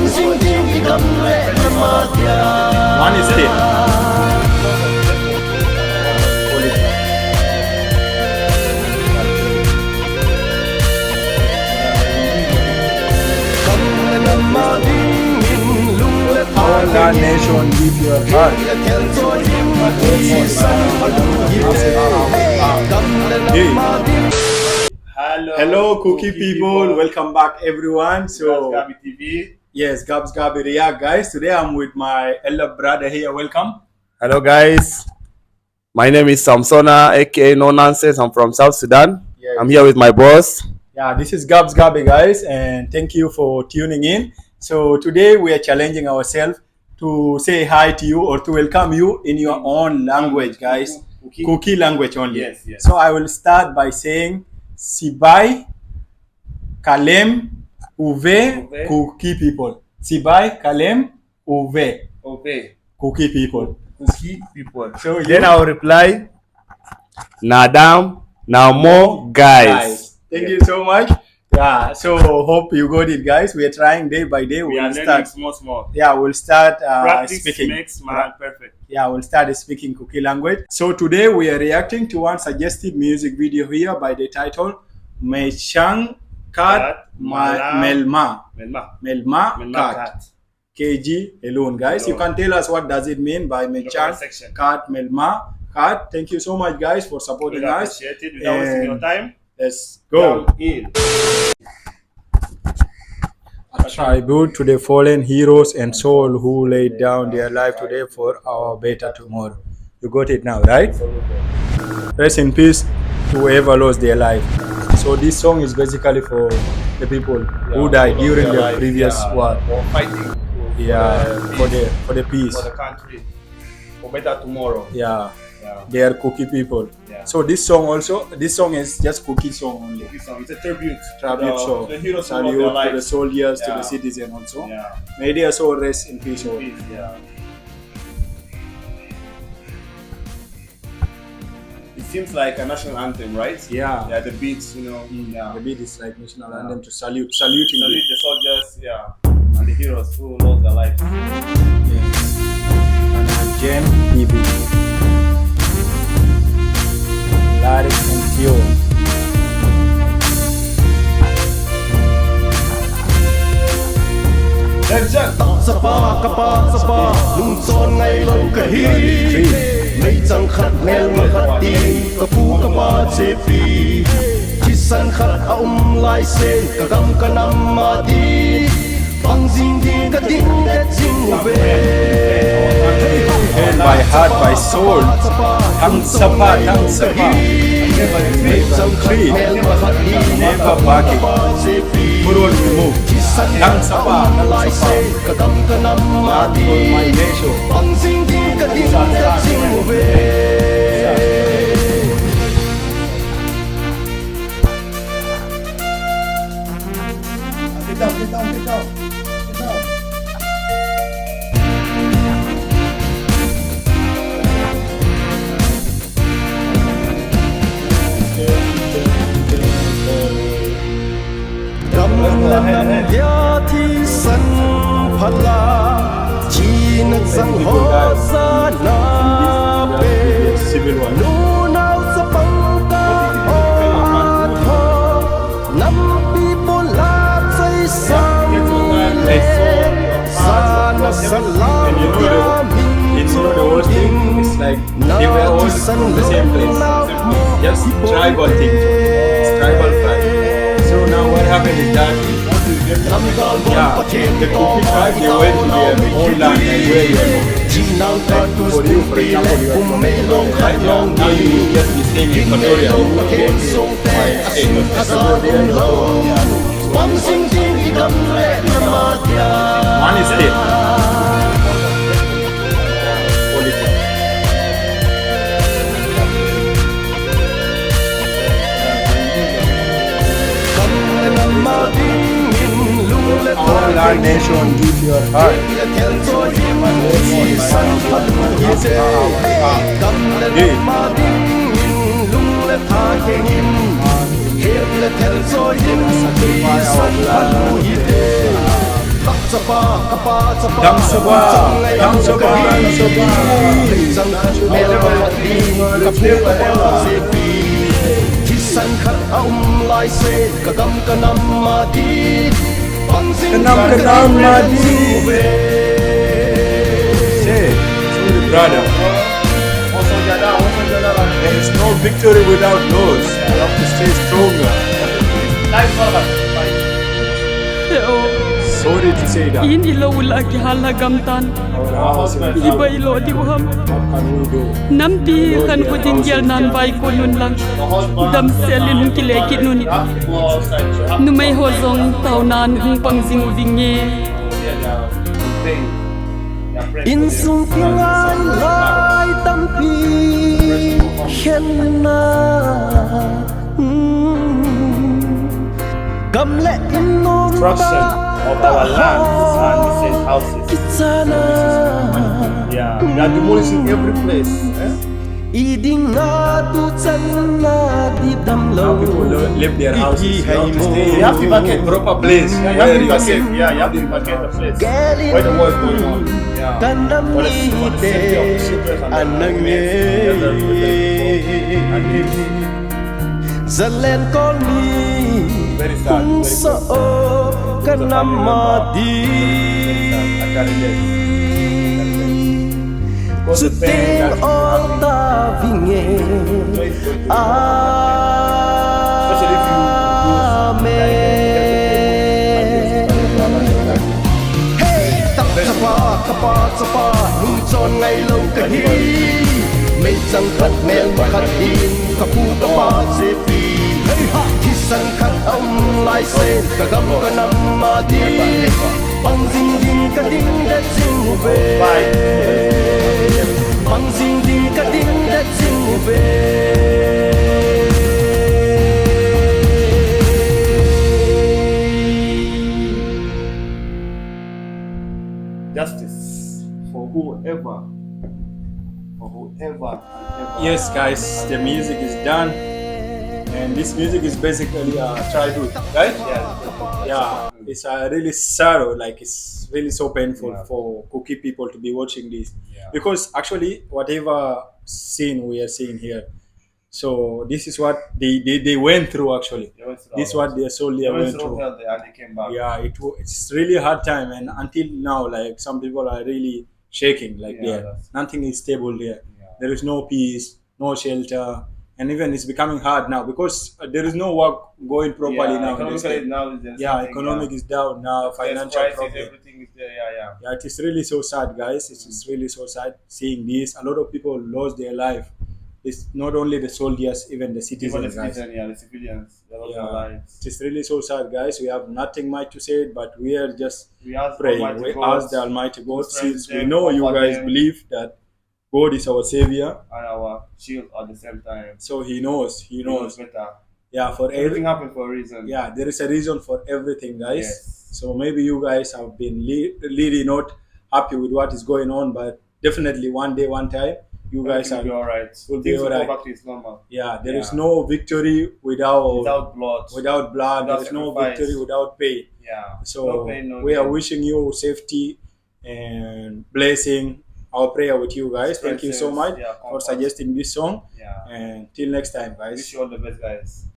One is still. Our land nation, give your heart. Hello, Kuki people. Welcome back, everyone. So, Gabi TV. Yes, Gabs Gabi React, guys. Today I'm with my elder brother here. Welcome. Hello, guys. My name is Samsona, aka No Nonsense. I'm from South Sudan. Yes. I'm here with my boss. Yeah, this is Gabs Gabi, guys, and thank you for tuning in. So today we are challenging ourselves to say hi to you or to welcome you in your own language, guys. Kuki language only. Yes, yes. So I will start by saying Sibai, Kalem, Uve, Kuki people. Sibai, Kalem, Uve, Kuki people. Kuki people. So then I will reply, Nadam, Namo, guys. Thank you so much. Yeah, so hope you got it, guys. We are trying day by day. We are learning small. Yeah, we'll start Practice speaking. Makes man perfect. Yeah, we'll start speaking Kuki language. So today we are reacting to one suggested music video here by the title Meichang Khat Melma Khat kg helun. Guys, you can tell us what does it mean by Meichang Khat Melma Khat. Thank you so much, guys, for supporting us. Appreciate it. Without wasting your time. Let's go. A tribute to the fallen heroes and soul who laid down their life today for our better tomorrow. You got it now, right? Rest in peace to whoever lost their life. So this song is basically for the people who died during the previous war. For fighting. For the peace. For the country. For better tomorrow. Yeah. They are Kuki people. Yeah. So this song is just Kuki song only. Kuki song. It's a tribute song. The heroes salute to the soldiers, to the citizens also. Yeah. May their soul rest in peace. Yeah. It seems like a national anthem, right? Yeah. Yeah, the beats, Yeah. The beat is like national anthem to saluting the soldiers, and the heroes who lost their lives. Yes. And Gem TV. Lyrics and tune. Sapa nung son ngay lâu cả hi Meichang Khat Melma Khat Ting ka pu ka pa chepi Chisan khat lai sen ka gam ka nam ma di Bang jing ding ka ding ka jing Held by heart, by soul, Tang Sapa, never retreat, never backing, forward we move. Tang Sapa, not for my nation. Get down. Ya thi san phala chi na sang ho sa na pe nu nau sa pang ka ho tho nam pi po la sai sang le sa na salam ya It's not the worst thing, it's like they were all from the same place. Just tribal thing. It's tribal pride. So now what happened is that the Kuki tribe, they went to their own land and where you are. Like for you, for example, you are from Thailand. Now you will just be staying in Pretoria. You will go to my state. One is there. Our land nation, give your heart. sapa kapa sapa Dam sapa dam sapa Meichang Khat Melma Kapu sepi Kisan Khat lai se kagam kanam madi Kanam madi say brother there is no victory without loss. You have to stay stronger. Sorry to say that. Ini lo lagi halagam tan. Iba ilo di uham. What can we do? Nampi kan ko tinggal nan bay ko nun lang. Dam selin kilekit nun. Numay hozong taunan hung pangzing vinge. Insung tingai lai tampi Henna Gamle inung Destruction of our lands and these houses. Kitana Yeah, they are demolishing every place. Iding atu channa di damlo People live their houses. You have to stay You have to vacate. proper place. Yeah, you have to vacate. Yeah, you have to vacate the place. Where the war is going on. Yeah. Kanam For the safety of the children and the anangye Zalen call me Very sad. Very so sad. kanamadi Suting all the vinge Kapa sapa nung chon ngay lâu cả hi Meichang Khat Melma Khat hin Kapu kapa sepi Kisan Khat lai se kagam kanam madi Pang ding ding ka ding dat sing ube Pang ding ding ka ding dat sing ube Justice for whoever and ever. Yes, guys, the music is done, and this music is basically childhood, right? Yeah, it's really sorrow. Like it's really so painful for Kuki people to be watching this, because actually, whatever scene we are seeing here, so this is what they went through. Actually, this is what their soldier went through. And they came back. Yeah, it's really hard time, and until now, like some people are really shaking. Like there, nothing is stable there. There is no peace, no shelter, and even it's becoming hard now because there is no work going properly now. Economically now, Economic is down now. Financial problem. Everything is there. Yeah, it is really so sad, guys. It's really so sad seeing this. A lot of people lost their life. It's not only the soldiers, even the citizens, guys. The civilians. They lost their lives. It is really so sad, guys. We have nothing much to say, but we are just ask praying. We ask the Almighty God, since we know you guys believe that God is our Savior and our shield at the same time. So He knows. He knows better. Yeah, for everything happened for a reason. Yeah, there is a reason for everything, guys. Yes. So maybe you guys have been really not happy with what is going on, but definitely one day, one time, you guys will be all right. Will be all right. Go back to its normal. Yeah, there is no victory without blood. Without blood, there is no victory without pain. Yeah. So no pain, we are wishing you safety and blessing. Our prayer with you guys. Thank you so much for suggesting this song. Yeah. And till next time, guys. Wish you all the best, guys.